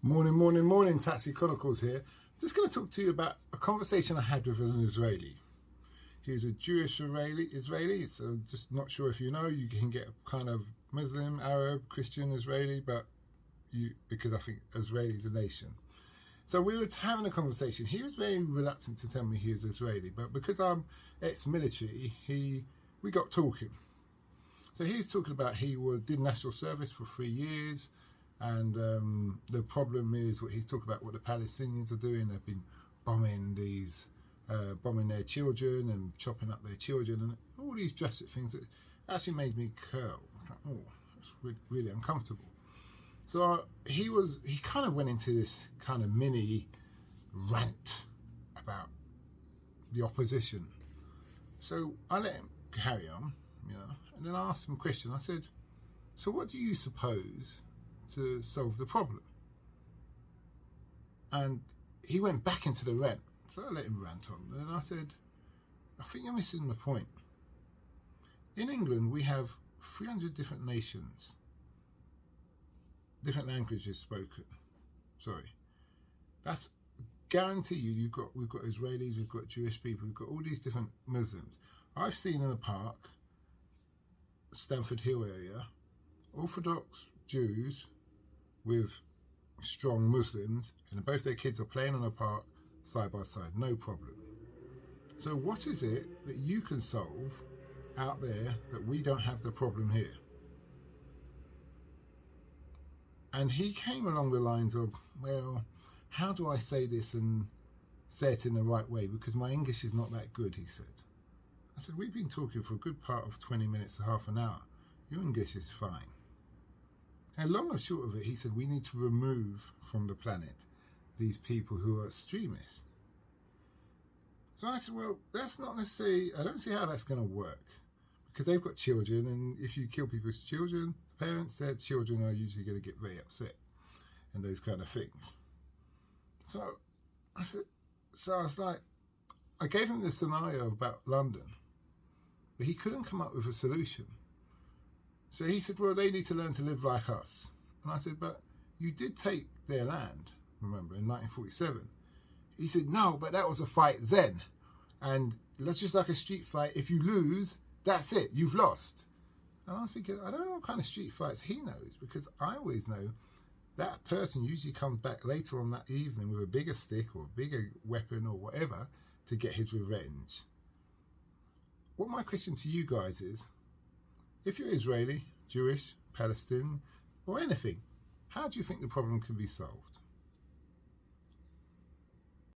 Morning. Taxi Chronicles here. Just going to talk to you about a conversation I had with an Israeli. He was a Jewish Israeli, so just not sure if you know. You can get kind of Muslim, Arab, Christian, Israeli, because I think Israeli is a nation. So we were having a conversation. He was very reluctant to tell me he was Israeli, but because I'm ex-military, we got talking. So he was talking about did national service for 3 years. And the problem is what he's talking about, what the Palestinians are doing. They've been bombing their children and chopping up their children and all these drastic things that actually made me curl. I thought, oh, that's really uncomfortable. So he kind of went into this kind of mini rant about the opposition. So I let him carry on, and then I asked him a question. I said, so what do you suppose to solve the problem? And he went back into the rant, so I let him rant on, and I said, I think you're missing the point. In England we have 300 different nations, different languages spoken. That's guarantee you we've got Israelis, we've got Jewish people, we've got all these different Muslims. I've seen in the park, Stamford Hill area, Orthodox Jews with strong Muslims, and both their kids are playing on a park side by side, no problem. So what is it that you can solve out there that we don't have the problem here? And he came along the lines of, well, how do I say this and say it in the right way, because my English is not that good, he said. I said, we've been talking for a good part of 20 minutes to half an hour. Your English is fine. And long and short of it, he said, we need to remove from the planet these people who are extremists. So I said, well, that's not necessarily, I don't see how that's going to work, because they've got children, and if you kill people's children, parents, their children are usually going to get very upset and those kind of things. So I was like, I gave him the scenario about London, but he couldn't come up with a solution. So he said, well, they need to learn to live like us. And I said, but you did take their land, remember, in 1947. He said, no, but that was a fight then. And that's just like a street fight. If you lose, that's it, you've lost. And I'm thinking, I don't know what kind of street fights he knows, because I always know that person usually comes back later on that evening with a bigger stick or a bigger weapon or whatever to get his revenge. What my question to you guys is, if you're Israeli, Jewish, Palestinian, or anything, how do you think the problem can be solved?